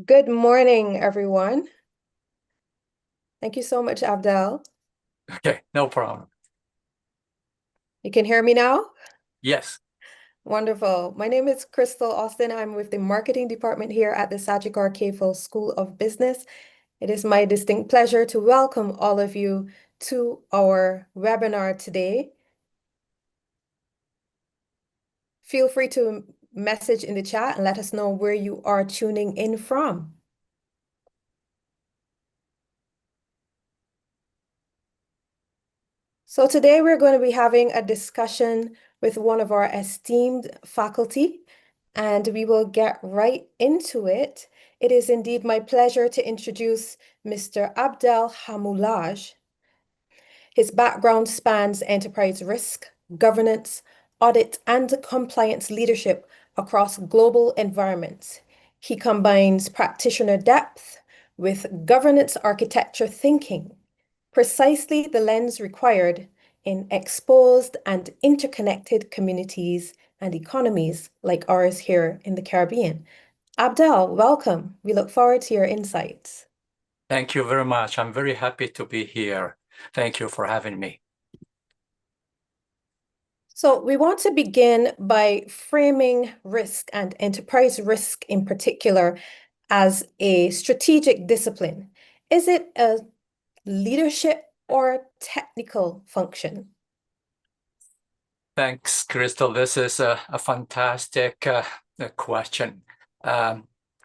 Good morning, everyone. Thank you so much, Abdel. Okay, no problem. You can hear me now? Yes, Wonderful. My name is Crystal Austin. I'm with the marketing department here at the SCHSBM School of Business. It is my distinct pleasure to welcome all of you to our webinar today. Feel free to message in the chat and let us know where you are tuning in from. So today we're going to be having a discussion with one of our esteemed faculty, and we will get right into it. It is indeed my pleasure to introduce Mr. Abdel Hamoulage. His background spans enterprise risk, governance, audit, and compliance leadership across global environments. He combines practitioner depth with governance architecture thinking, precisely the lens required in exposed and interconnected communities and economies like ours here in the Caribbean. Abdel, welcome. We look forward to your insights. thank you very much. I'm very happy to be here. Thank you for having me. So, we want to begin by framing risk and enterprise risk in particular as a strategic discipline. Is it a leadership or technical function? Thanks, Crystal. This is a fantastic question.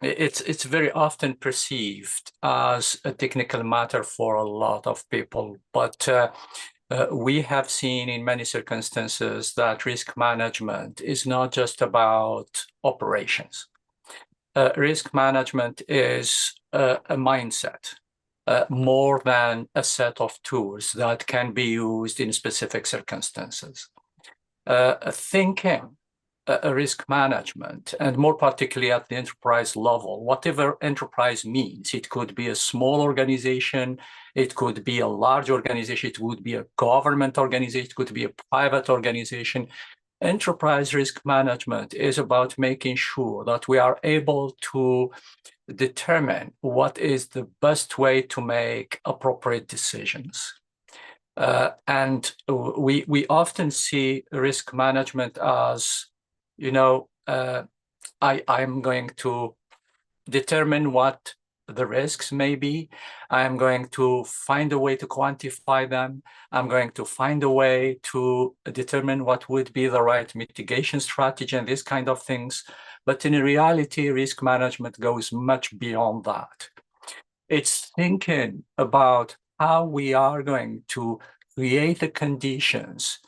It's very often perceived as a technical matter for a lot of people, but we have seen in many circumstances that risk management is not just about operations. Risk management is a mindset, more than a set of tools that can be used in specific circumstances. Thinking risk management, and more particularly at the enterprise level, whatever enterprise means, it could be a small organization, it could be a large organization, it would be a government organization, it could be a private organization. Enterprise risk management is about making sure that we are able to determine what is the best way to make appropriate decisions. And we often see risk management as, I'm going to determine what the risks may be. I'm going to find a way to quantify them. I'm going to find a way to determine what would be the right mitigation strategy and these kind of things. But in reality, risk management goes much beyond that. It's thinking about how we are going to create the conditions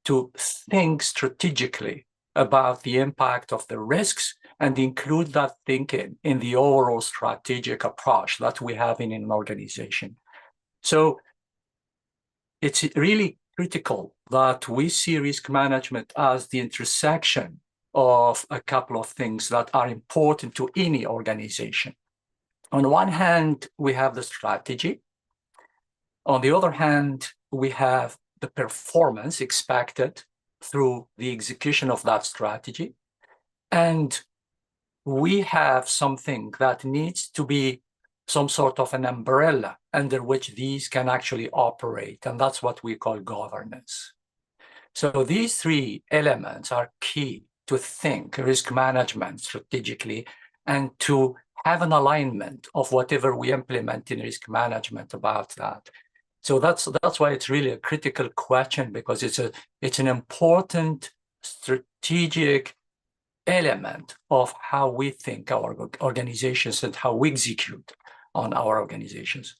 to think strategically about the impact of the risks and include that thinking in the overall strategic approach that we have in an organization. So it's really critical that we see risk management as the intersection of a couple of things that are important to any organization. On one hand, we have the strategy. On the other hand, we have the performance expected through the execution of that strategy. And we have something that needs to be some sort of an umbrella under which these can actually operate. And that's what we call governance. So these three elements are key to think risk management strategically and to have an alignment of whatever we implement in risk management about that. So that's why it's really a critical question, because it's an important strategic element of how we think our organizations and how we execute on our organizations.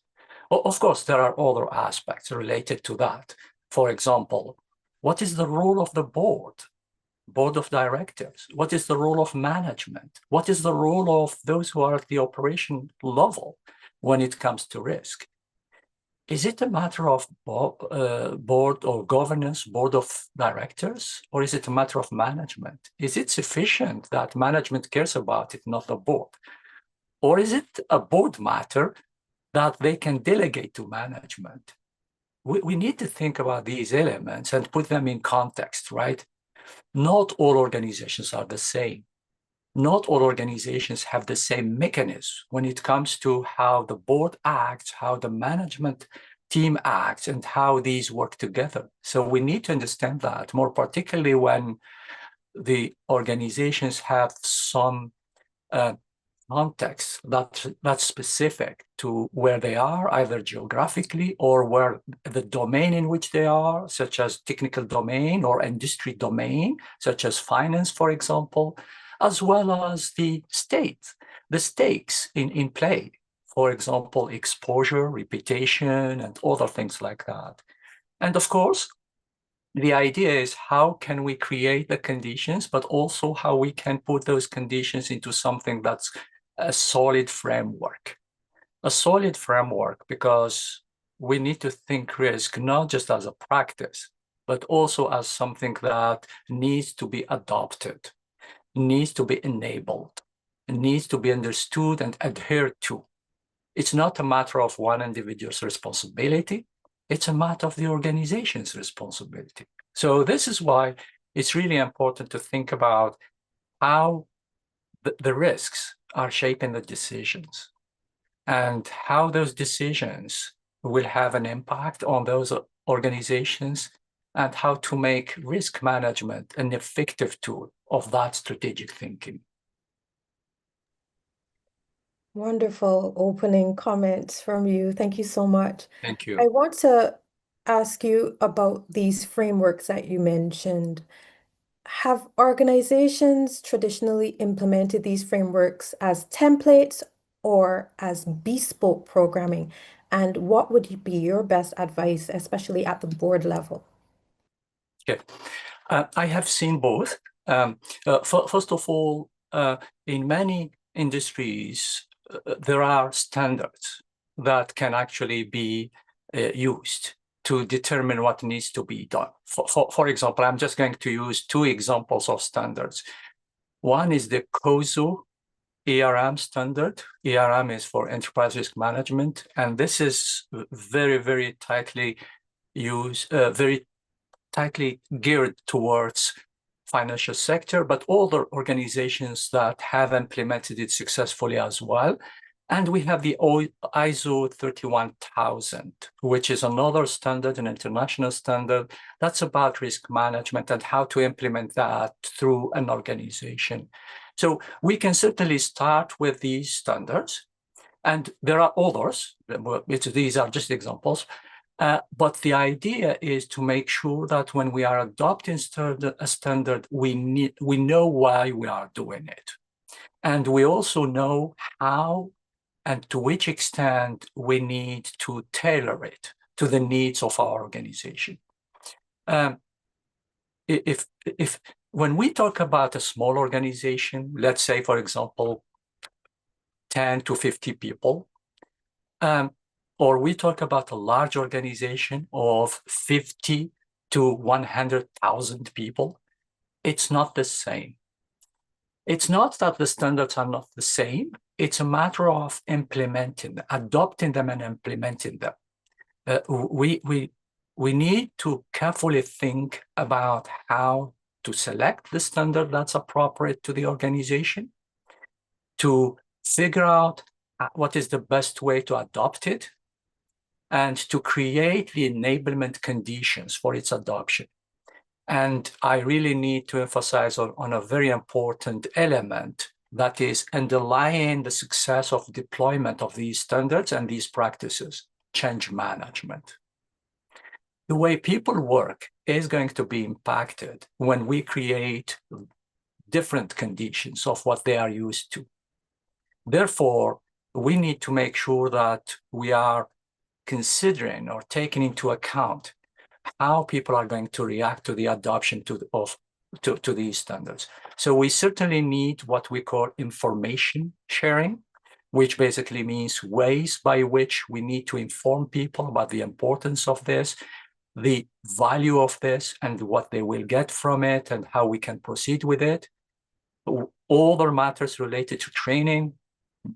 Of course, there are other aspects related to that. For example, what is the role of the board of directors? What is the role of management? What is the role of those who are at the operation level when it comes to risk? Is it a matter of board or governance, board of directors, or is it a matter of management? Is it sufficient that management cares about it, not the board? Or is it a board matter that they can delegate to management? We need to think about these elements and put them in context, right? Not all organizations are the same. not all organizations have the same mechanism when it comes to how the board acts, how the management team acts, and how these work together. So we need to understand that, more particularly when the organizations have some context that's specific to where they are, either geographically or where the domain in which they are, such as technical domain or industry domain, such as finance, for example, as well as the stakes in play, for example, exposure, reputation, and other things like that. And of course, the idea is how can we create the conditions, but also how we can put those conditions into something that's a solid framework. A solid framework because we need to think risk not just as a practice, but also as something that needs to be adopted, needs to be enabled, needs to be understood and adhered to. It's not a matter of one individual's responsibility. It's a matter of the organization's responsibility. So this is why it's really important to think about how the risks are shaping the decisions and how those decisions will have an impact on those organizations and how to make risk management an effective tool of that strategic thinking. Wonderful opening comments from you. Thank you so much. Thank I you. want to ask you about these frameworks that you mentioned. Have organizations traditionally implemented these frameworks as templates or as bespoke programming? And what would be your best advice, especially at the board level? Okay. I have seen both. First of all, in many industries, there are standards that can actually be used to determine what needs to be done. For example, I'm just going to use two examples of standards. One is the COSO ERM standard. ERM is for Enterprise Risk Management, and this is very, very tightly used, very tightly geared towards financial sector, but other organizations that have implemented it successfully as well. And we have the ISO 31000, which is another standard, an international standard, that's about risk management and how to implement that through an organization. So we can certainly start with these standards, and there are others, these are just examples, but the idea is to make sure that when we are adopting a standard, we know why we are doing it. And we also know how and to which extent we need to tailor it to the needs of our organization. If when we talk about a small organization, let's say, for example, 10 to 50 people, or we talk about a large organization of 50 to 100,000 people, it's not the same. It's not that the standards are not the same. It's a matter of implementing, adopting them and implementing them. We need to carefully think about how to select the standard that's appropriate to the organization, to figure out what is the best way to adopt it, and to create the enablement conditions for its adoption. And I really need to emphasize on a very important element that is underlying the success of deployment of these standards and these practices: change management. The way people work is going to be impacted when we create different conditions of what they are used to. Therefore, we need to make sure that we are considering or taking into account how people are going to react to the adoption to these standards. So we certainly need what we call information sharing, which basically means ways by which we need to inform people about the importance of this, the value of this, and what they will get from it, and how we can proceed with it. Other matters related to training,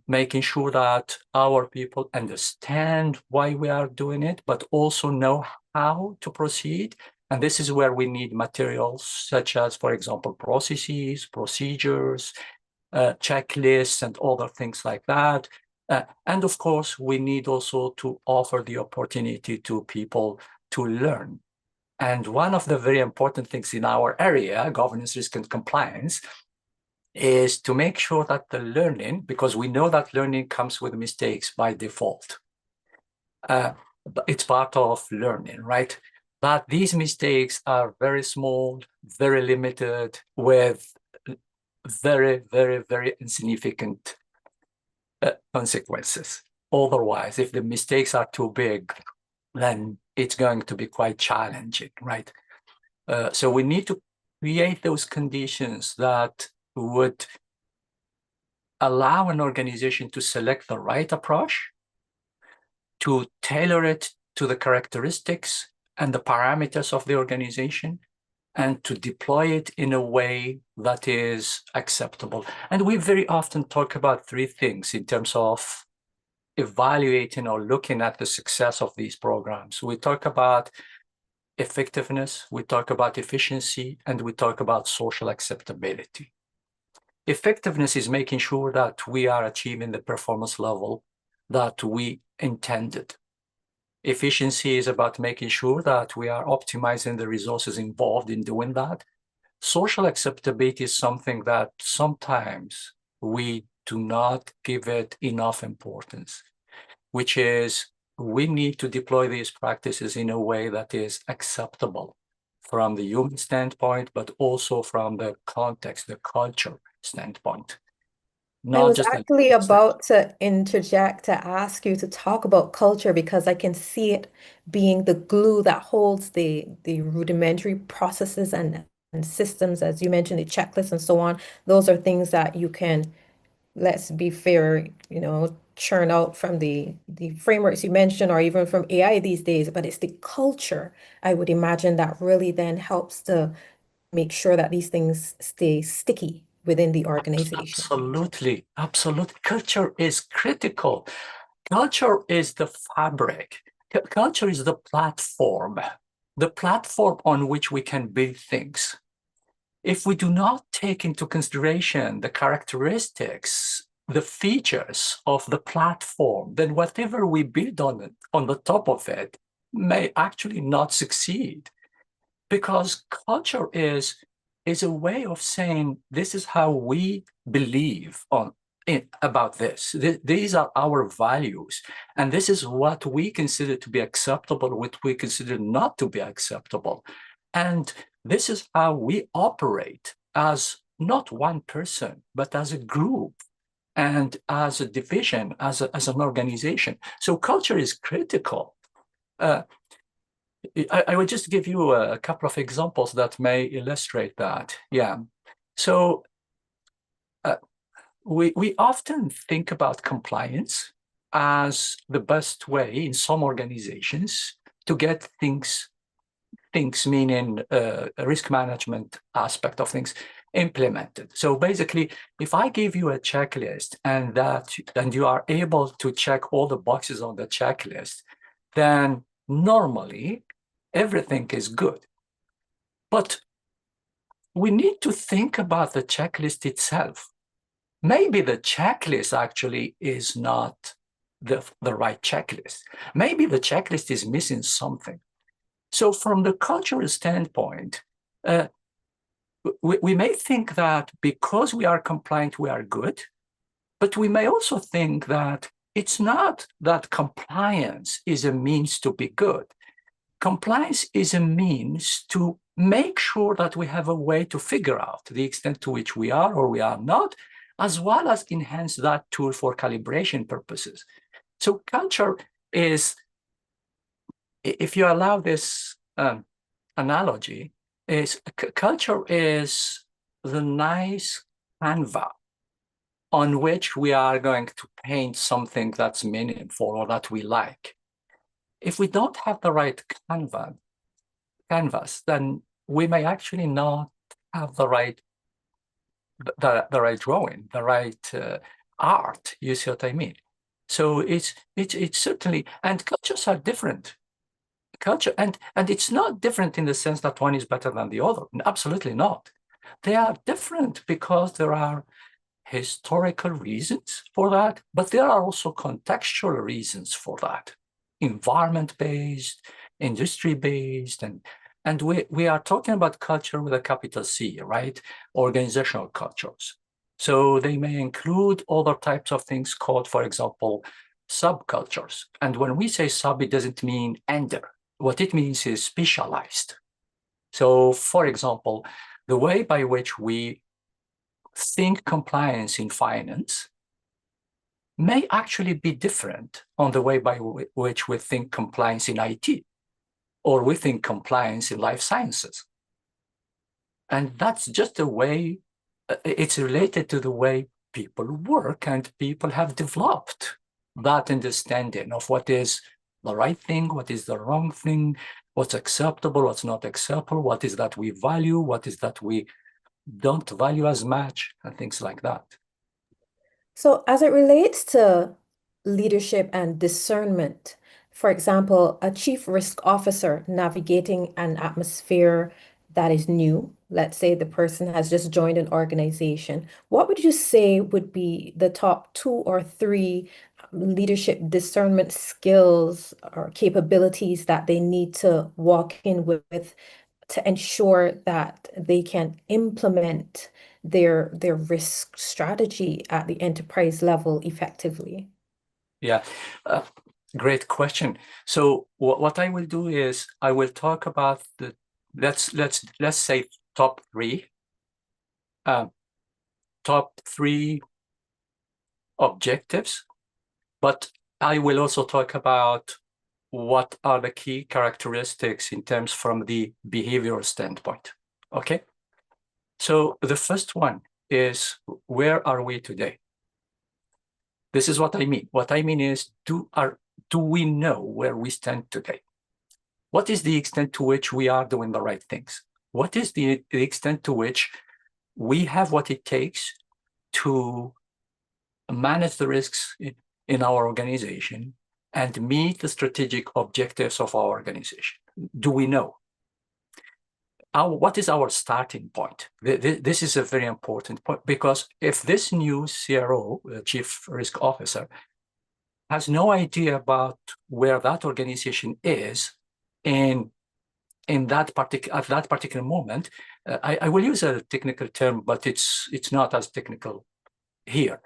making sure that our people understand why we are doing it, but also know how to proceed. And this is where we need materials such as, for example, processes, procedures, checklists and other things like that. And of course, we need also to offer the opportunity to people to learn. And one of the very important things in our area, governance, risk, and compliance, is to make sure that the learning, because we know that learning comes with mistakes by default. It's part of learning, right? But these mistakes are very small, very limited, with very, very, very insignificant consequences. Otherwise, if the mistakes are too big, then it's going to be quite challenging, right? So we need to create those conditions that would allow an organization to select the right approach, to tailor it to the characteristics and the parameters of the organization, and to deploy it in a way that is acceptable. And we very often talk about three things in terms of evaluating or looking at the success of these programs. We talk about effectiveness, we talk about efficiency, and we talk about social acceptability. Effectiveness is making sure that we are achieving the performance level that we intended. Efficiency is about making sure that we are optimizing the resources involved in doing that. Social acceptability is something that sometimes we do not give it enough importance, which is we need to deploy these practices in a way that is acceptable from the human standpoint, but also from the context, the culture standpoint. I Not was just actually about to interject to ask you to talk about culture because I can see it being the glue that holds the rudimentary processes and systems, as you mentioned, the checklists and so on. Those are things that you can, let's be fair, churn out from the frameworks you mentioned or even from AI these days, but it's the culture, I would imagine, that really then helps to make sure that these things stay sticky within the organization. Absolutely, absolutely. Culture is critical. Culture is the fabric. Culture is the platform on which we can build things. If we do not take into consideration the characteristics, the features of the platform, then whatever we build on the top of it may actually not succeed. Because culture is a way of saying this is how we believe about this. These are our values, and this is what we consider to be acceptable, what we consider not to be acceptable. And this is how we operate as not one person, but as a group and as a division, as an organization. So culture is critical. I will just give you a couple of examples that may illustrate that. Yeah. So we often think about compliance as the best way in some organizations to get things meaning a risk management aspect of things implemented. So basically, if I give you a checklist and you are able to check all the boxes on the checklist, then normally everything is good. But we need to think about the checklist itself. Maybe the checklist actually is not the right checklist. Maybe the checklist is missing something. So from the cultural standpoint, we may think that because we are compliant, we are good, but we may also think that it's not that compliance is a means to be good. Compliance is a means to make sure that we have a way to figure out the extent to which we are or we are not, as well as enhance that tool for calibration purposes. So culture is, if you allow this analogy, culture is the nice canvas on which we are going to paint something that's meaningful or that we like. If we don't have the right canvas, then we may actually not have the right drawing, the right art. You see what I mean? So it's certainly, and cultures are different. Culture and it's not different in the sense that one is better than the other. Absolutely not. They are different because there are historical reasons for that, but there are also contextual reasons for that, environment-based, industry-based, and we are talking about culture with a capital C, right? Organizational cultures. So they may include other types of things called, for example, subcultures. And when we say sub, it doesn't mean under. What it means is specialized. So, for example, the way by which we think compliance in finance may actually be different on the way by which we think compliance in IT, or we think compliance in life sciences. And that's just the way, it's related to the way people work, and people have developed that understanding of what is the right thing, what is the wrong thing, what's acceptable, what's not acceptable, what is that we value, what is that we don't value as much, and things like that. So, as it relates to leadership and discernment, for example, a chief risk officer navigating an atmosphere that is new, let's say the person has just joined an organization, what would you say would be the top two or three leadership discernment skills or capabilities that they need to walk in with to ensure that they can implement their risk strategy at the enterprise level effectively? Yeah, great question. So what I will do is I will talk about the let's say top three objectives, but I will also talk about what are the key characteristics in terms from the behavioral standpoint. Okay. So the first one is, where are we today? This is what I mean. What I mean is, do we know where we stand today? What is the extent to which we are doing the right things? What is the extent to which we have what it takes to manage the risks in our organization and meet the strategic objectives of our organization? Do we know? What is our starting point? This is a very important point, because if this new CRO, Chief Risk Officer, has no idea about where that organization is at that particular moment, I will use a technical term, but it's not as technical here.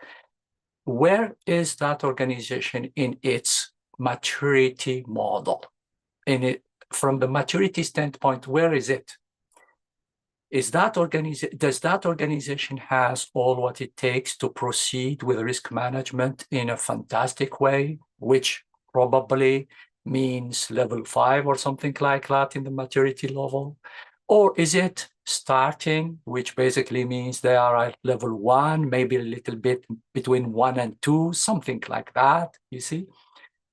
Where is that organization in its maturity model? From the maturity standpoint, where is it? Does that organization has all what it takes to proceed with risk management in a fantastic way, which probably means level 5 or something like that in the maturity level? Or is it starting, which basically means they are at level 1, maybe a little bit between 1 and 2, something like that, you see?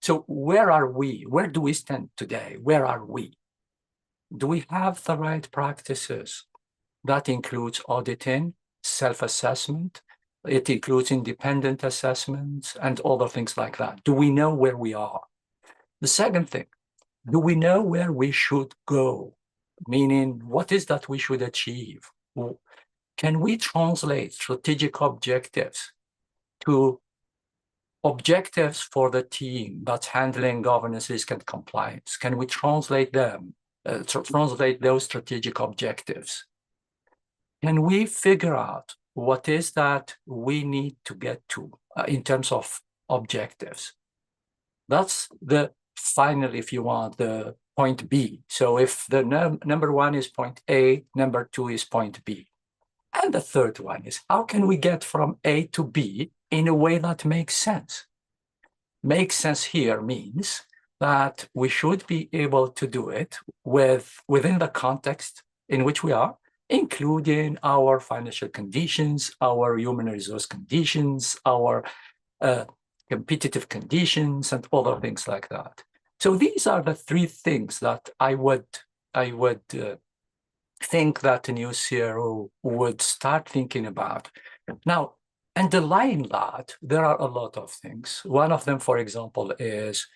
So where are we? Where do we stand today? Where are we? Do we have the right practices? That includes auditing, self-assessment. It includes independent assessments and other things like that. Do we know where we are? The second thing, do we know where we should go? Meaning, what is that we should achieve? Can we translate strategic objectives to objectives for the team that's handling governance, risk, and compliance? Can we translate them, translate those strategic objectives? Can we figure out what is that we need to get to in terms of objectives? That's the final, if you want, the point B. So if the number 1 is point A, number 2 is point B. And the third one is, how can we get from A to B in a way that makes sense? Makes sense here means that we should be able to do it within the context in which we are, including our financial conditions, our human resource conditions, our competitive conditions, and other things like that. So these are the 3 things that I would think that a new CRO would start thinking about. Now, underlying that, there are a lot of things. One of them, for example, is,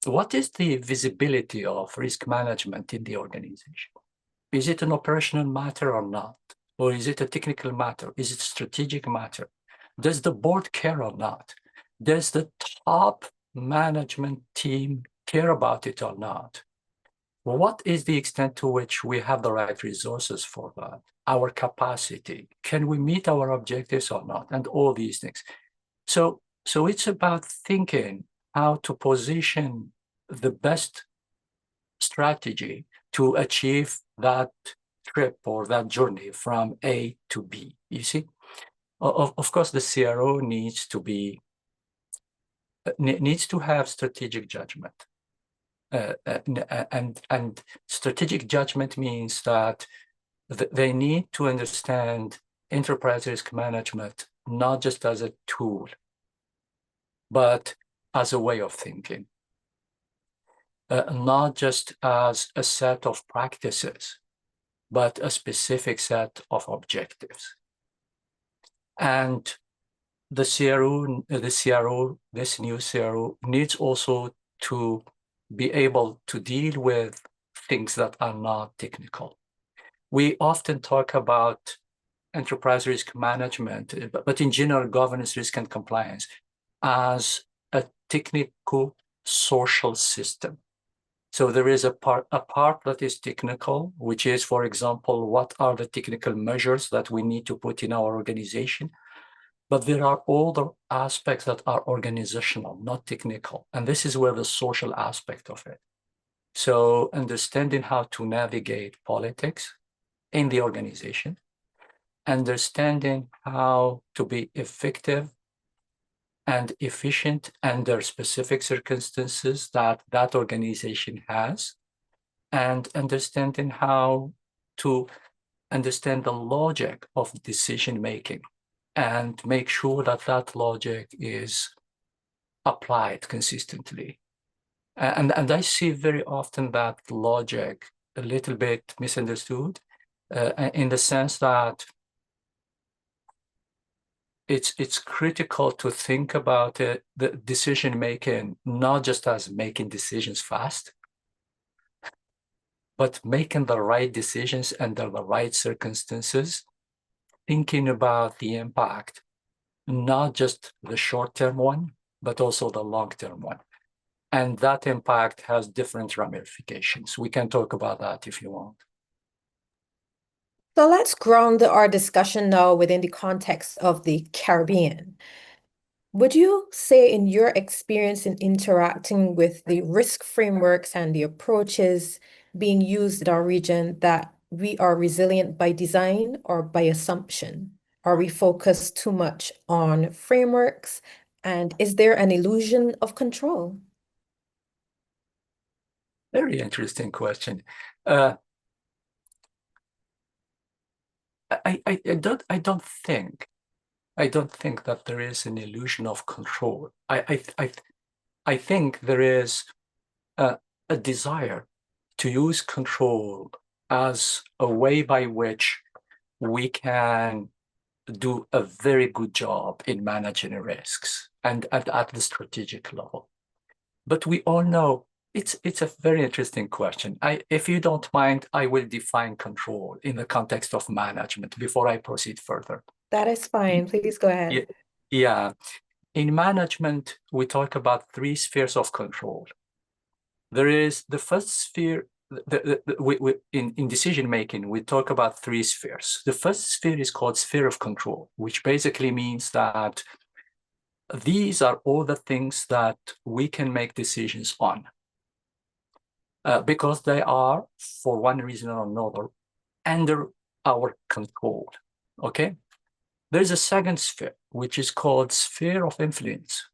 what is the visibility of risk management in the organization? Is it an operational matter or not? Or is it a technical matter? Is it a strategic matter? Does the board care or not? Does the top management team care about it or not? What is the extent to which we have the right resources for that? Our capacity? Can we meet our objectives or not? And all these things. So it's about thinking how to position the best strategy to achieve that trip or that journey from A to B. You see, of course, the CRO needs to have strategic judgment. And strategic judgment means that they need to understand enterprise risk management not just as a tool, but as a way of thinking, not just as a set of practices, but a specific set of objectives. And this new CRO needs also to be able to deal with things that are not technical. We often talk about enterprise risk management, but in general, governance, risk, and compliance as a technical social system. So there is a part that is technical, which is, for example, what are the technical measures that we need to put in our organization? But there are other aspects that are organizational, not technical. And this is where the social aspect of it. So understanding how to navigate politics in the organization, understanding how to be effective and efficient under specific circumstances that that organization has, and understanding how to understand the logic of decision making and make sure that that logic is applied consistently. And I see very often that logic a little bit misunderstood in the sense that it's critical to think about the decision making not just as making decisions fast, but making the right decisions under the right circumstances, thinking about the impact, not just the short-term one, but also the long-term one. And that impact has different ramifications. We can talk about that if you want. So let's ground our discussion now within the context of the Caribbean. Would you say, in your experience in interacting with the risk frameworks and the approaches being used in our region, that we are resilient by design or by assumption? Are we focused too much on frameworks? And is there an illusion of control? Very interesting question. I don't think that there is an illusion of control. I think there is a desire to use control as a way by which we can do a very good job in managing risks and at the strategic level. But we all know it's a very interesting question. If you don't mind, I will define control in the context of management before I proceed further. That is fine. Please go ahead. Yeah. In management, we talk about three spheres of control. There is the first sphere, in decision making, we talk about three spheres. The first sphere is called sphere of control, which basically means that these are all the things that we can make decisions on because they are, for one reason or another, under our control. Okay? There's a second sphere, which is called sphere of influence,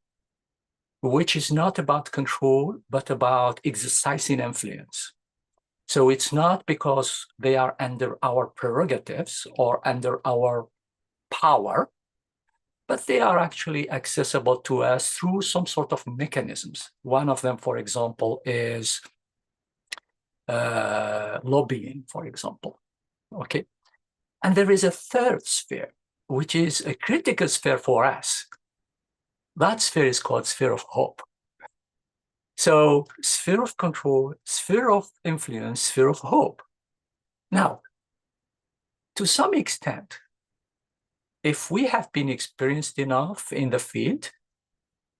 which is not about control, but about exercising influence. So it's not because they are under our prerogatives or under our power, but they are actually accessible to us through some sort of mechanisms. One of them, for example, is lobbying, for example. Okay. And there is a third sphere, which is a critical sphere for us. That sphere is called sphere of hope. So sphere of control, sphere of influence, sphere of hope. Now, to some extent, if we have been experienced enough in the field,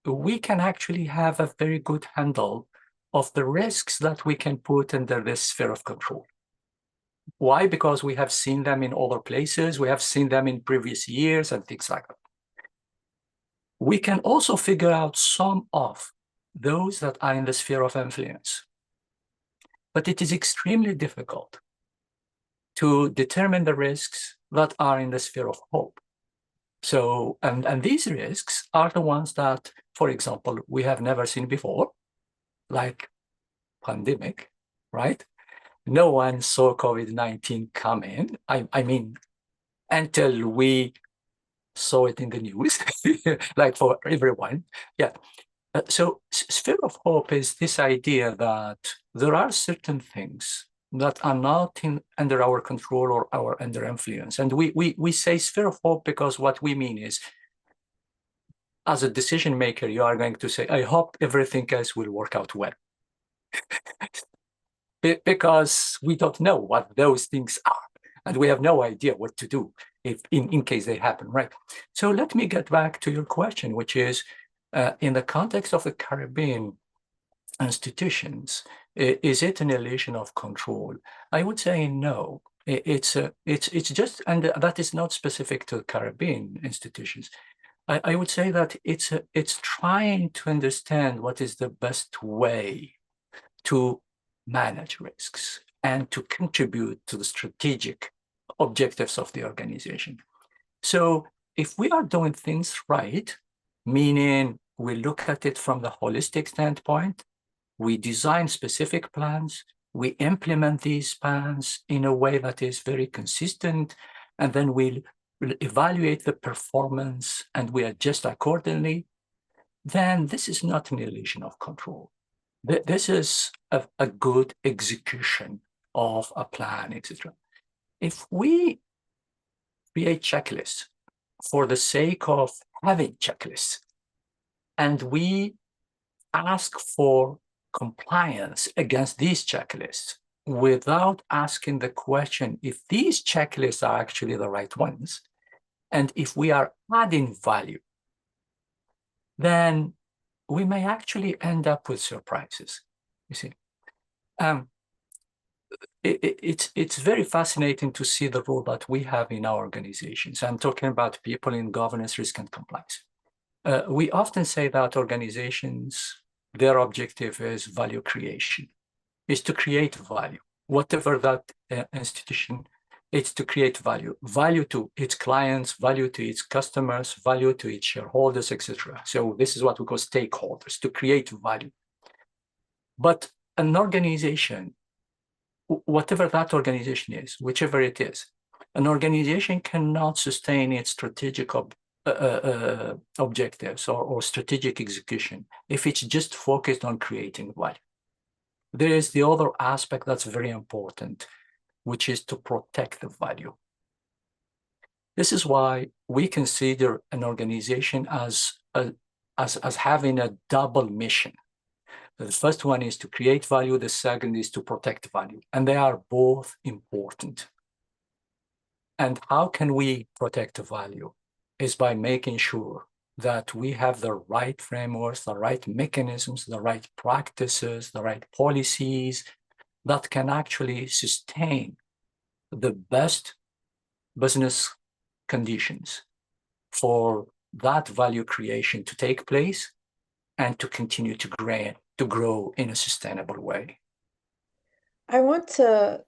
we can actually have a very good handle of the risks that we can put under this sphere of control. Why? Because we have seen them in other places, we have seen them in previous years and things like that. We can also figure out some of those that are in the sphere of influence. But it is extremely difficult to determine the risks that are in the sphere of hope. So, and these risks are the ones that, for example, we have never seen before, like pandemic, right? No one saw COVID-19 coming. I mean, until we saw it in the news, like for everyone. Yeah. So sphere of hope is this idea that there are certain things that are not under our control or our under influence. And we say sphere of hope because what we mean is, as a decision maker, you are going to say, I hope everything else will work out well. Because we don't know what those things are, and we have no idea what to do if in case they happen, right? So let me get back to your question, which is, in the context of the Caribbean institutions, is it an illusion of control? I would say no. It's just, and that is not specific to Caribbean institutions. I would say that it's trying to understand what is the best way to manage risks and to contribute to the strategic objectives of the organization. So if we are doing things right, meaning we look at it from the holistic standpoint, we design specific plans, we implement these plans in a way that is very consistent, and then we'll evaluate the performance and we adjust accordingly, then this is not an illusion of control. This is a good execution of a plan, etc. If we create checklists for the sake of having checklists, and we ask for compliance against these checklists without asking the question if these checklists are actually the right ones, and if we are adding value, then we may actually end up with surprises, you see. It's very fascinating to see the role that we have in our organizations. I'm talking about people in governance, risk, and compliance. We often say that organizations, their objective is value creation, is to create value. Whatever that institution, it's to create value. Value to its clients, value to its customers, value to its shareholders, etc. So this is what we call stakeholders, to create value. But an organization, whatever that organization is, whichever it is, an organization cannot sustain its strategic objectives or strategic execution if it's just focused on creating value. There is the other aspect that's very important, which is to protect the value. This is why we consider an organization as having a double mission. The first one is to create value, the second is to protect value, and they are both important. And how can we protect value? Is by making sure that we have the right frameworks, the right mechanisms, the right practices, the right policies that can actually sustain the best business conditions for that value creation to take place and to continue to grow in a sustainable way. I want to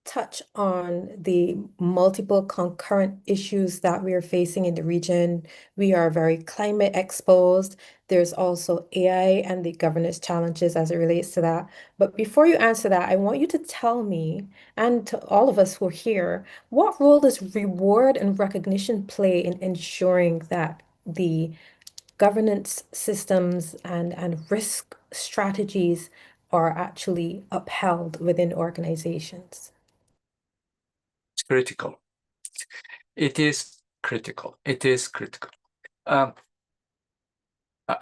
touch on the multiple concurrent issues that we are facing in the region. We are very climate exposed. There's also AI and the governance challenges as it relates to that. But before you answer that, I want you to tell me, and to all of us who are here, what role does reward and recognition play in ensuring that the governance systems and risk strategies are actually upheld within organizations? It's critical. It is critical. It is critical.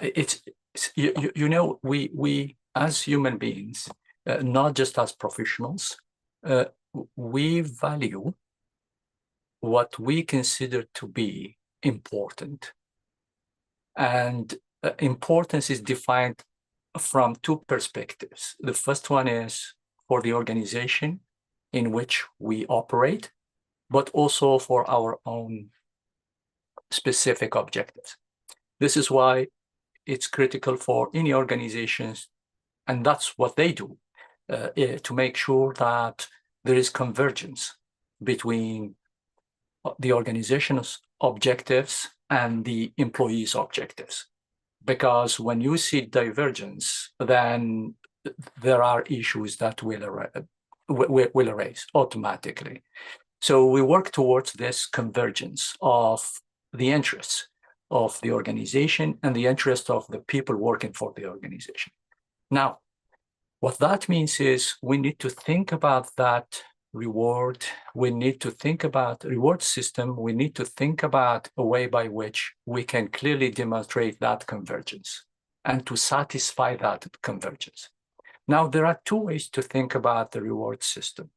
It's you know, we as human beings, not just as professionals, we value what we consider to be important. And importance is defined from two perspectives. The first one is for the organization in which we operate, but also for our own specific objectives. This is why it's critical for any organizations, and that's what they do, to make sure that there is convergence between the organization's objectives and the employees' objectives. Because when you see divergence, then there are issues that will arise automatically. So we work towards this convergence of the interests of the organization and the interest of the people working for the organization. Now, what that means is we need to think about that reward. We need to think about reward system. We need to think about a way by which we can clearly demonstrate that convergence and to satisfy that convergence. Now, there are two ways to think about the reward system.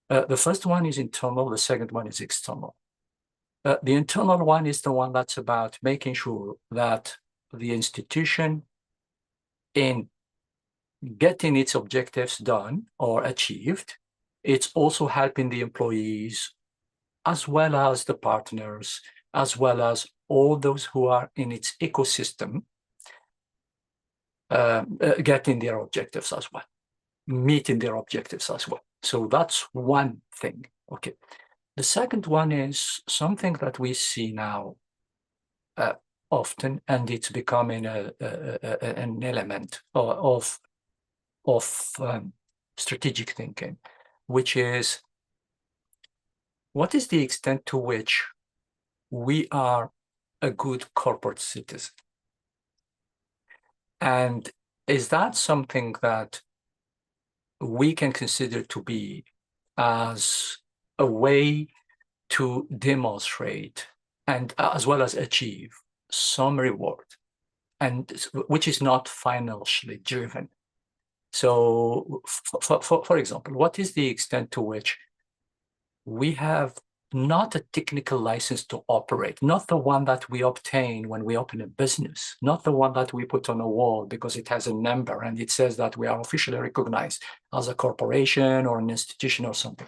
The first one is internal, the second one is external. The internal one is the one that's about making sure that the institution, in getting its objectives done or achieved, it's also helping the employees as well as the partners, as well as all those who are in its ecosystem, getting their objectives as well, meeting their objectives as well. So that's one thing. Okay. The second one is something that we see now often, and it's becoming an element of strategic thinking, which is what is the extent to which we are a good corporate citizen? And is that something that we can consider to be as a way to demonstrate and as well as achieve some reward, and which is not financially driven? So for example, what is the extent to which we have not a technical license to operate, not the one that we obtain when we open a business, not the one that we put on a wall because it has a number and it says that we are officially recognized as a corporation or an institution or something.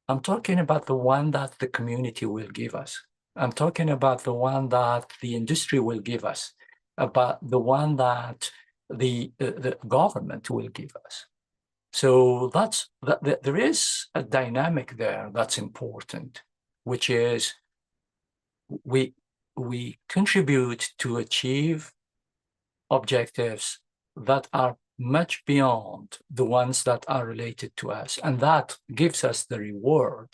I'm talking about the one that the community will give us. I'm talking about the one that the industry will give us, about the one that the government will give us. So there is a dynamic there that's important, which is we contribute to achieve objectives that are much beyond the ones that are related to us. And that gives us the reward,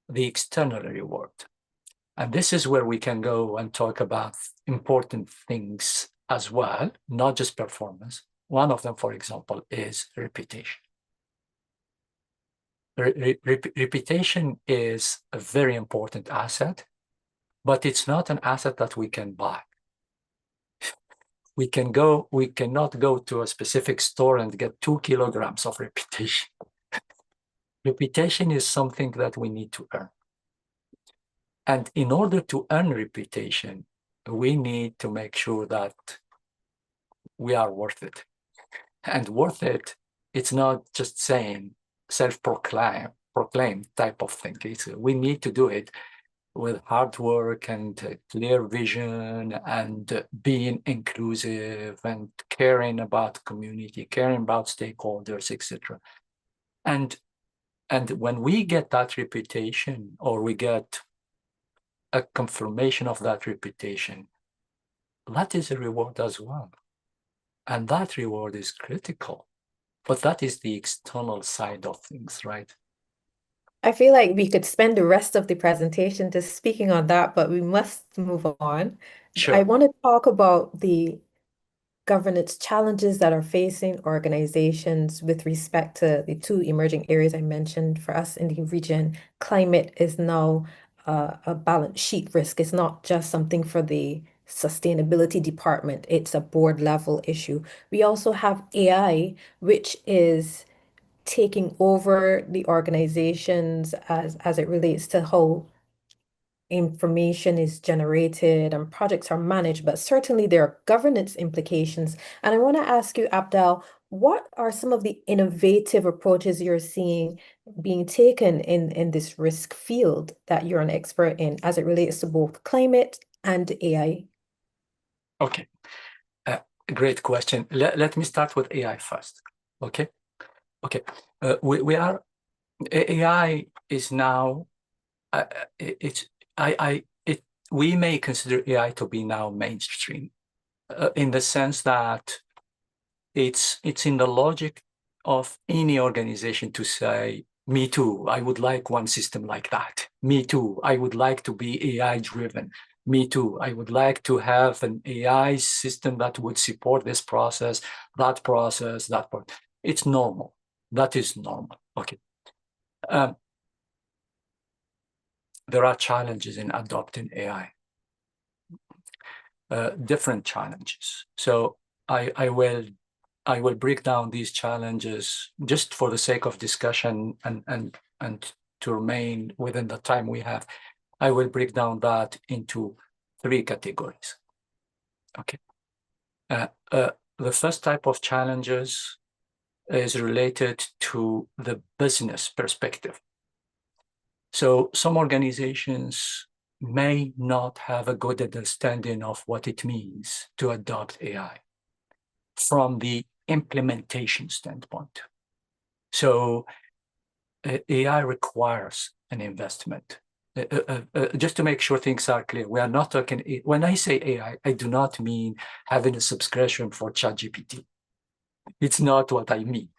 the external reward. And this is where we can go and talk about important things as well, not just performance. One of them, for example, is reputation. Reputation is a very important asset, but it's not an asset that we can buy. We cannot go to a specific store and get 2 kilograms of reputation. Reputation is something that we need to earn. And in order to earn reputation, we need to make sure that we are worth it. And worth it, it's not just saying self-proclaimed type of thing. We need to do it with hard work and clear vision and being inclusive and caring about community, caring about stakeholders, etc. And when we get that reputation, or we get a confirmation of that reputation, that is a reward as well. And that reward is critical. But that is the external side of things, right? I feel like we could spend the rest of the presentation just speaking on that, but we must move on. I Sure. want to talk about the governance challenges that are facing organizations with respect to the two emerging areas I mentioned for us in the region. Climate is now a balance sheet risk. It's not just something for the sustainability department, it's a board level issue. We also have AI, which is taking over the organizations as it relates to how information is generated and projects are managed, but certainly there are governance implications. And I want to ask you, Abdel, what are some of the innovative approaches you're seeing being taken in this risk field that you're an expert in as it relates to both climate and AI? Okay, great question. Let me start with AI first. Okay, okay. AI is now we may consider AI to be now mainstream in the sense that it's in the logic of any organization to say, me too, I would like one system like that. Me too, I would like to be AI driven. Me too, I would like to have an AI system that would support this process, that process, that part. It's normal. That is normal. Okay. There are challenges in adopting AI, different challenges. So I will break down these challenges just for the sake of discussion and to remain within the time we have. I will break down that into 3 categories. Okay. The first type of challenges is related to the business perspective. So some organizations may not have a good understanding of what it means to adopt AI from the implementation standpoint. So AI requires an investment. Just to make sure things are clear, we are not talking, when I say AI, I do not mean having a subscription for ChatGPT. It's not what I mean,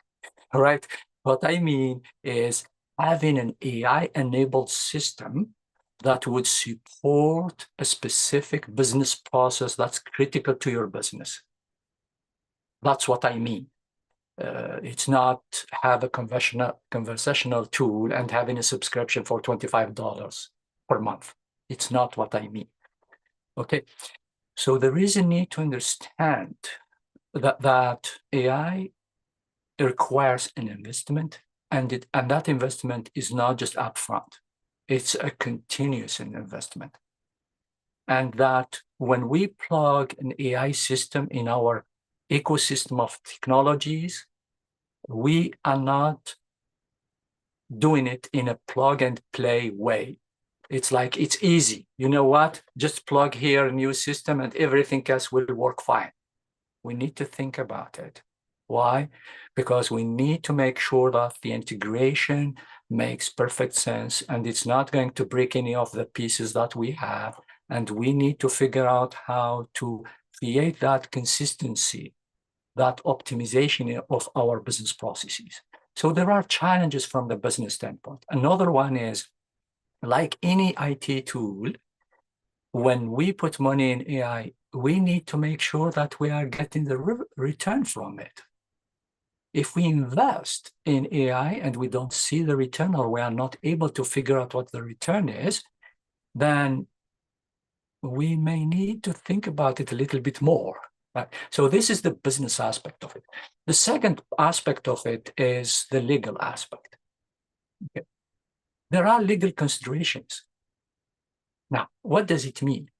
all right? What I mean is having an AI-enabled system that would support a specific business process that's critical to your business. That's what I mean. It's not have a conversational tool and having a subscription for $25 per month. It's not what I mean. Okay, so there is a need to understand that AI requires an investment, and that investment is not just upfront. It's a continuous investment. And that when we plug an AI system in our ecosystem of technologies, we are not doing it in a plug and play way. It's like, it's easy. You know what? Just plug here a new system and everything else will work fine. We need to think about it. Why? Because we need to make sure that the integration makes perfect sense and it's not going to break any of the pieces that we have. And we need to figure out how to create that consistency, that optimization of our business processes. So there are challenges from the business standpoint. Another one is, like any IT tool, when we put money in AI, we need to make sure that we are getting the return from it. If we invest in AI and we don't see the return, or we are not able to figure out what the return is, then we may need to think about it a little bit more. Right? So this is the business aspect of it. The second aspect of it is the legal aspect. Okay. There are legal considerations. Now, what does it mean?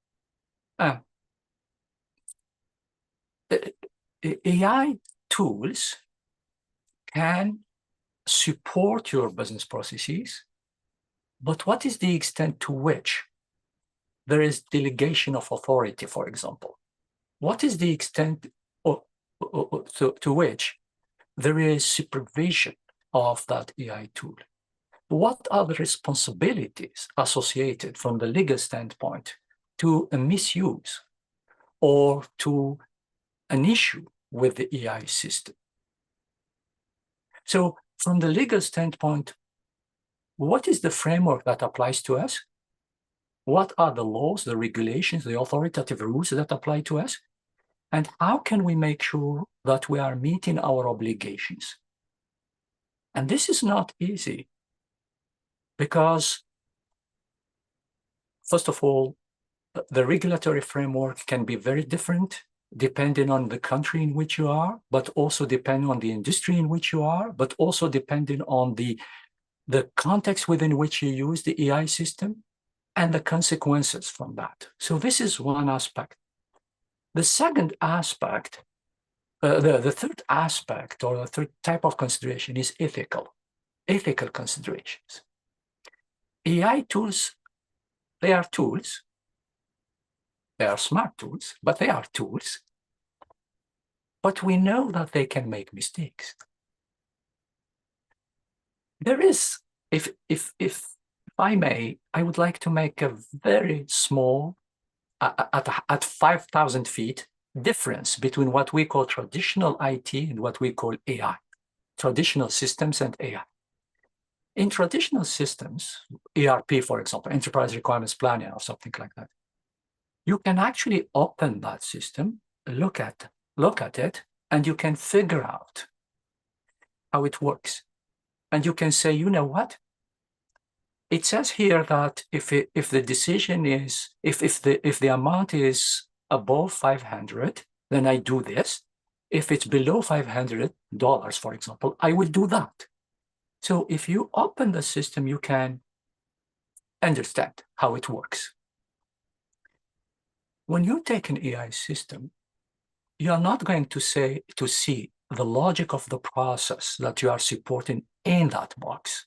AI tools can support your business processes, but what is the extent to which there is delegation of authority, for example? What is the extent to which there is supervision of that AI tool? What are the responsibilities associated from the legal standpoint to a misuse or to an issue with the AI system? So from the legal standpoint, what is the framework that applies to us? What are the laws, the regulations, the authoritative rules that apply to us? And how can we make sure that we are meeting our obligations? And this is not easy because, first of all, the regulatory framework can be very different depending on the country in which you are, but also depending on the industry in which you are, but also depending on the context within which you use the AI system, and the consequences from that. So this is one aspect. The second aspect, the third aspect or the third type of consideration is ethical considerations. AI tools, they are tools. They are smart tools, but they are tools. But we know that they can make mistakes. There is, if I may, I would like to make a very small, at 5,000 feet, difference between what we call traditional IT and what we call AI, traditional systems and AI. In traditional systems, ERP, for example, enterprise requirements planning or something like that, you can actually open that system, look at it, and you can figure out how it works. And you can say, you know what? It says here that if the decision is, if the amount is above 500, then I do this. If it's below $500, for example, I will do that. So if you open the system, you can understand how it works. When you take an AI system, you are not going to see the logic of the process that you are supporting in that box,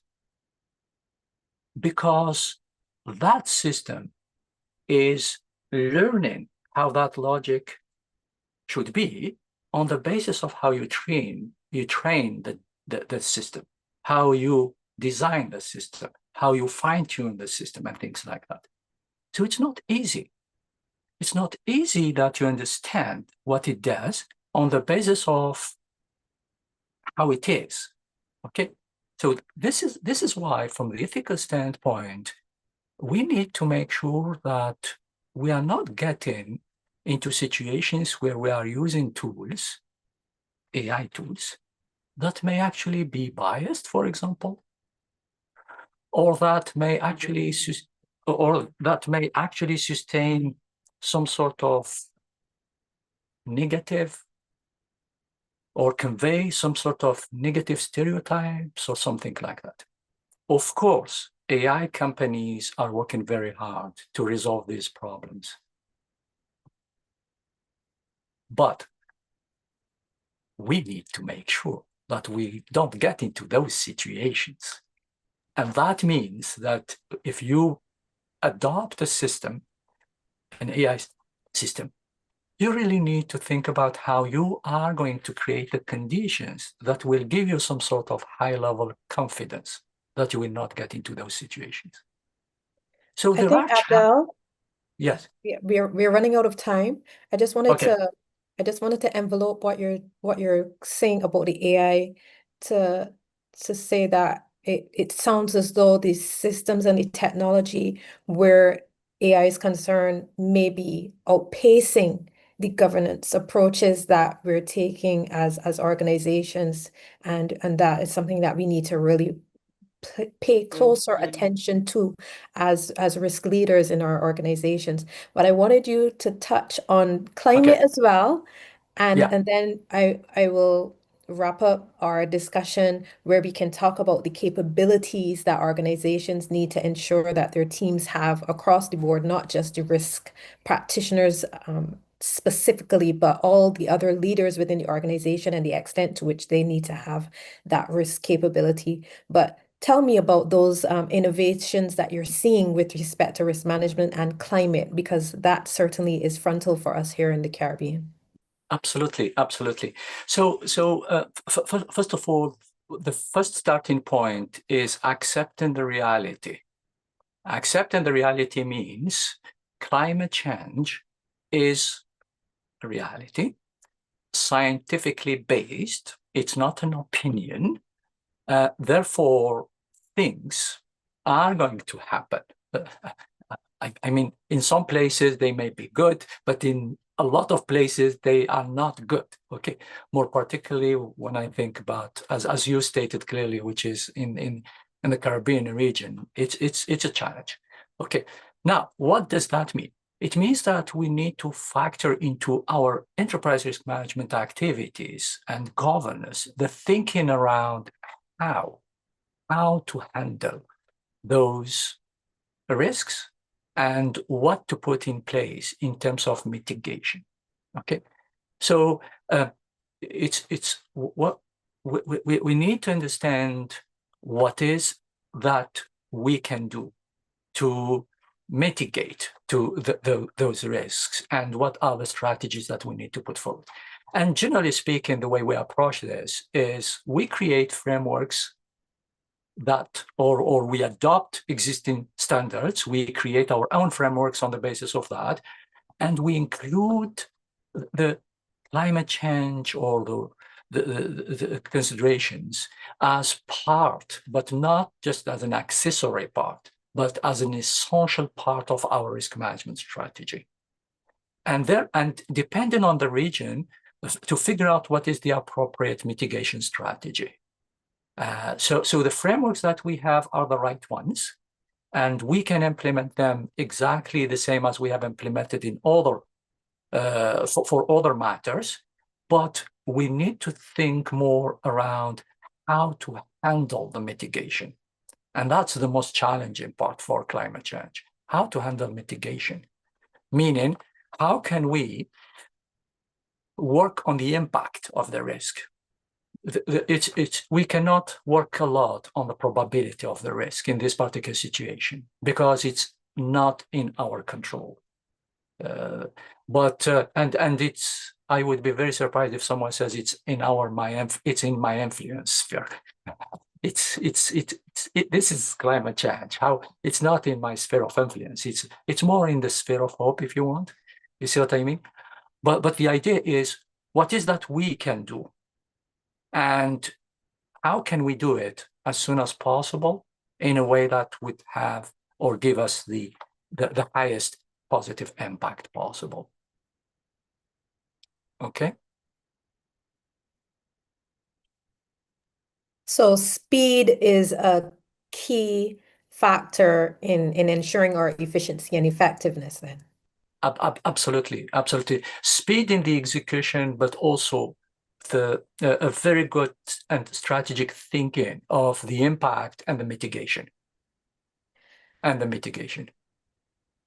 because that system is learning how that logic should be on the basis of how you train the system, how you design the system, how you fine-tune the system, and things like that. So it's not easy. It's not easy that you understand what it does on the basis of how it is. Okay, so this is why, from the ethical standpoint, we need to make sure that we are not getting into situations where we are using tools, AI tools, that may actually be biased, for example, or that may actually sustain some sort of negative, or convey some sort of negative stereotypes or something like that. Of course, AI companies are working very hard to resolve these problems. But we need to make sure that we don't get into those situations. And that means that if you adopt a system, an AI system, you really need to think about how you are going to create the conditions that will give you some sort of high-level confidence that you will not get into those situations. So I there think, are Abdel, yes. we're running out of time. I just wanted Okay. to envelope what you're saying about the AI to say that it sounds as though these systems and the technology where AI is concerned may be outpacing the governance approaches that we're taking as organizations, and that is something that we need to really pay closer attention to as risk leaders in our organizations. But I wanted you to touch on climate Okay. as well, Yeah. and then I will wrap up our discussion where we can talk about the capabilities that organizations need to ensure that their teams have across the board, not just the risk practitioners specifically, but all the other leaders within the organization and the extent to which they need to have that risk capability. But tell me about those innovations that you're seeing with respect to risk management and climate, because that certainly is frontal for us here in the Caribbean. Absolutely, absolutely. So first of all, the first starting point is accepting the reality. Accepting the reality means climate change is a reality, scientifically based. It's not an opinion. Therefore, things are going to happen. I mean, in some places they may be good, but in a lot of places they are not good. Okay, more particularly when I think about, as you stated clearly, which is in the Caribbean region, it's a challenge. Okay, now what does that mean? It means that we need to factor into our enterprise risk management activities and governance the thinking around how to handle those risks and what to put in place in terms of mitigation. Okay, so it's what we need to understand what is that we can do to mitigate those risks, and what are the strategies that we need to put forward. And generally speaking, the way we approach this is we create frameworks that, or we adopt existing standards, we create our own frameworks on the basis of that, and we include the climate change or the considerations as part, but not just as an accessory part, but as an essential part of our risk management strategy. And depending on the region, to figure out what is the appropriate mitigation strategy. So the frameworks that we have are the right ones, and we can implement them exactly the same as we have implemented in other for other matters, but we need to think more around how to handle the mitigation. And that's the most challenging part for climate change, how to handle mitigation. Meaning, how can we work on the impact of the risk? We cannot work a lot on the probability of the risk in this particular situation because it's not in our control. And it's, I would be very surprised if someone says it's in my influence sphere. This is climate change. How it's not in my sphere of influence. It's more in the sphere of hope, if you want. You see what I mean? But the idea is, what is that we can do, and how can we do it as soon as possible in a way that would have or give us the highest positive impact possible. Okay. So speed is a key factor in ensuring our efficiency and effectiveness then. Absolutely, absolutely. Speed in the execution, but also a very good and strategic thinking of the impact and the mitigation.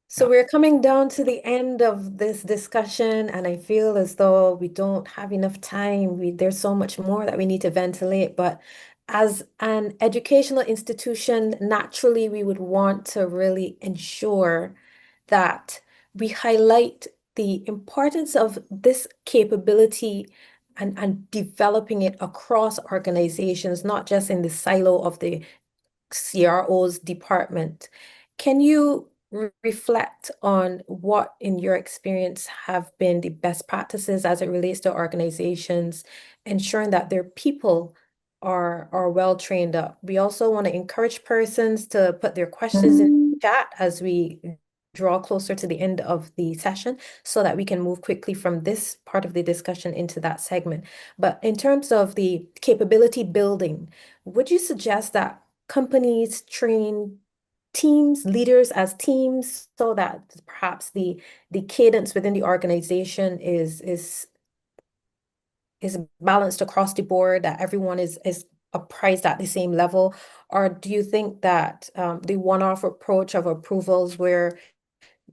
So we're coming down to the end of this discussion, and I feel as though we don't have enough time. There's so much more that we need to ventilate, but as an educational institution, naturally, we would want to really ensure that we highlight the importance of this capability and developing it across organizations, not just in the silo of the CRO's department. Can you reflect on what, in your experience, have been the best practices as it relates to organizations, ensuring that their people are well trained up? We also want to encourage persons to put their questions in the chat as we draw closer to the end of the session so that we can move quickly from this part of the discussion into that segment. But in terms of the capability building, would you suggest that companies train teams, leaders as teams, so that perhaps the cadence within the organization is balanced across the board, that everyone is appraised at the same level? Or do you think that the one-off approach of approvals, where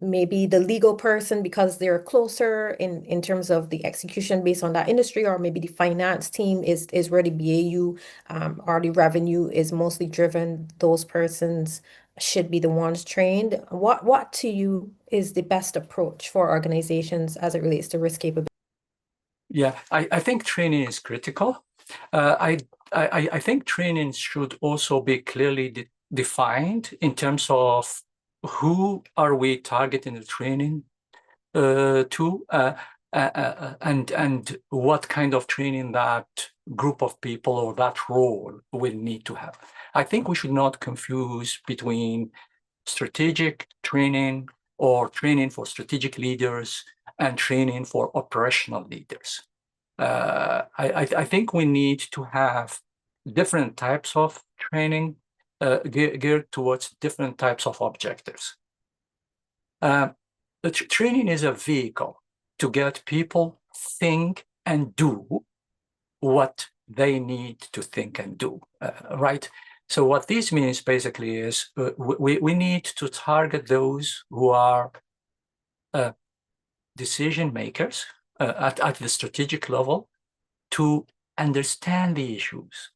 maybe the legal person, because they're closer in terms of the execution based on that industry, or maybe the finance team is where the BAU or the revenue is mostly driven, those persons should be the ones trained? What to you is the best approach for organizations as it relates to risk capability? Yeah, I think training is critical. I think training should also be clearly defined in terms of who are we targeting the training to, and what kind of training that group of people or that role will need to have. I think we should not confuse between strategic training or training for strategic leaders and training for operational leaders. I think we need to have different types of training geared towards different types of objectives. The training is a vehicle to get people think and do what they need to think and do, right? So what this means basically is we need to target those who are decision makers at the strategic level to understand the issues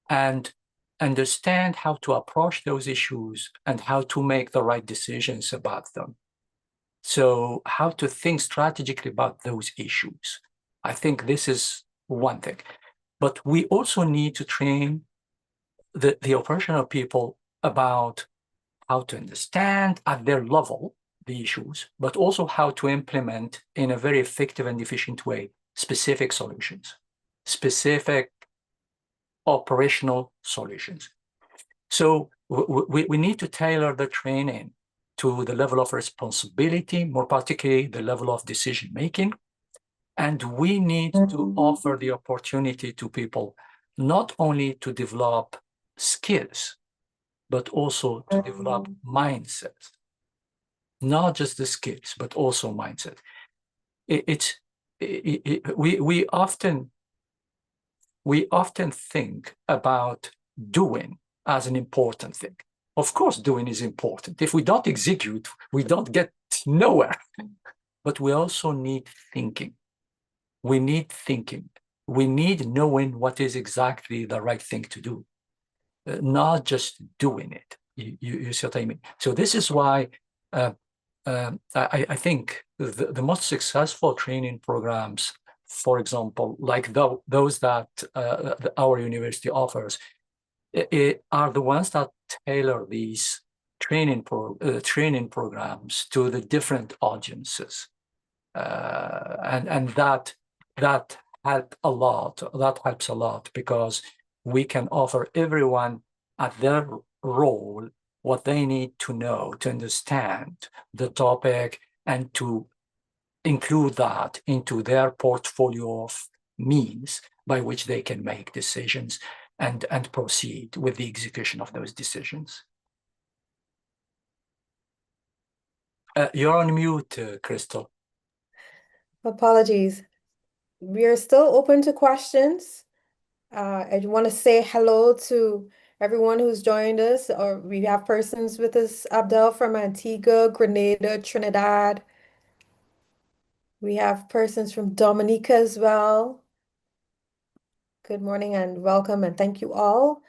and understand how to approach those issues and how to make the right decisions about them. So how to think strategically about those issues. I think this is one thing. But we also need to train the operational people about how to understand at their level the issues, but also how to implement in a very effective and efficient way specific solutions, specific operational solutions. So we need to tailor the training to the level of responsibility, more particularly the level of decision making. And we need to offer the opportunity to people not only to develop skills, but also to develop mindsets, not just the skills, but also mindset. We often think about doing as an important thing. Of course, doing is important. If we don't execute, we don't get nowhere. But we also need thinking. We need thinking. We need knowing what is exactly the right thing to do, not just doing it. You see what I mean? So this is why I think the most successful training programs, for example, like those that our university offers, are the ones that tailor these training programs to the different audiences, and that helps a lot. That helps a lot because we can offer everyone at their role what they need to know to understand the topic and to include that into their portfolio of means by which they can make decisions and proceed with the execution of those decisions. You're on mute, Crystal. Apologies. We are still open to questions. I want to say hello to everyone who's joined us, or we have persons with us, Abdel from Antigua, Grenada, Trinidad. We have persons from Dominica as well. Good morning and welcome, and thank you all.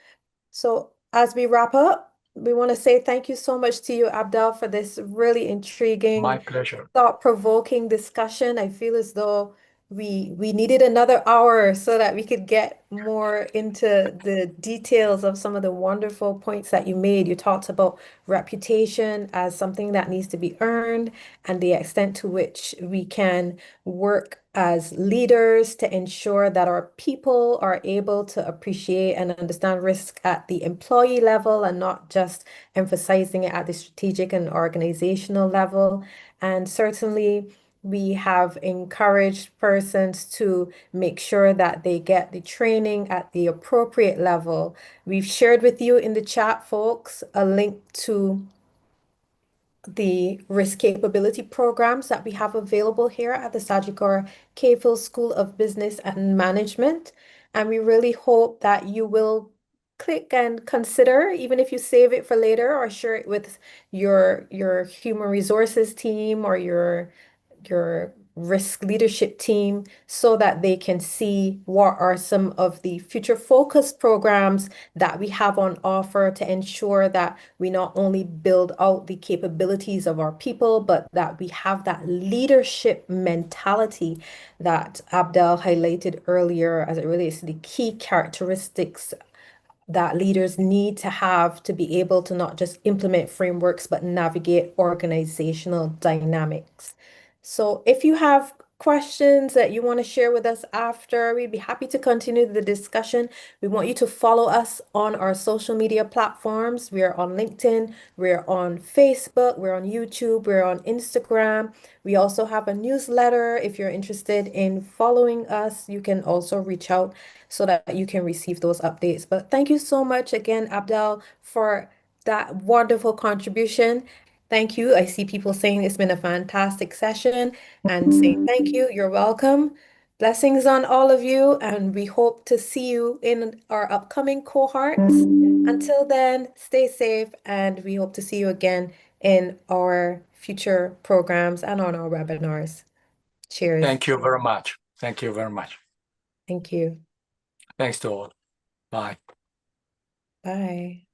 So as we wrap up, we want to say thank you so much to you, Abdel, for this really My intriguing, pleasure. thought-provoking discussion. I feel as though we needed another hour so that we could get more into the details of some of the wonderful points that you made. You talked about reputation as something that needs to be earned and the extent to which we can work as leaders to ensure that our people are able to appreciate and understand risk at the employee level and not just emphasizing it at the strategic and organizational level. And certainly, we have encouraged persons to make sure that they get the training at the appropriate level. We've shared with you in the chat, folks, a link to the risk capability programs that we have available here at the Sagicor K-Phil School of Business and Management. And we really hope that you will click and consider, even if you save it for later or share it with your human resources team or your risk leadership team so that they can see what are some of the future focus programs that we have on offer to ensure that we not only build out the capabilities of our people, but that we have that leadership mentality that Abdel highlighted earlier as it relates to the key characteristics that leaders need to have to be able to not just implement frameworks, but navigate organizational dynamics. So if you have questions that you want to share with us after, we'd be happy to continue the discussion. We want you to follow us on our social media platforms. We are on LinkedIn, we're on Facebook, we're on YouTube, we're on Instagram. We also have a newsletter. If you're interested in following us, you can also reach out so that you can receive those updates. But thank you so much again, Abdel, for that wonderful contribution. Thank you. I see people saying it's been a fantastic session and saying thank you. You're welcome. Blessings on all of you, and we hope to see you in our upcoming cohorts. Until then, stay safe, and we hope to see you again in our future programs and on our webinars. Cheers. Thank you very much. Thank you very much. Thank you. Thanks to all. Bye. Bye.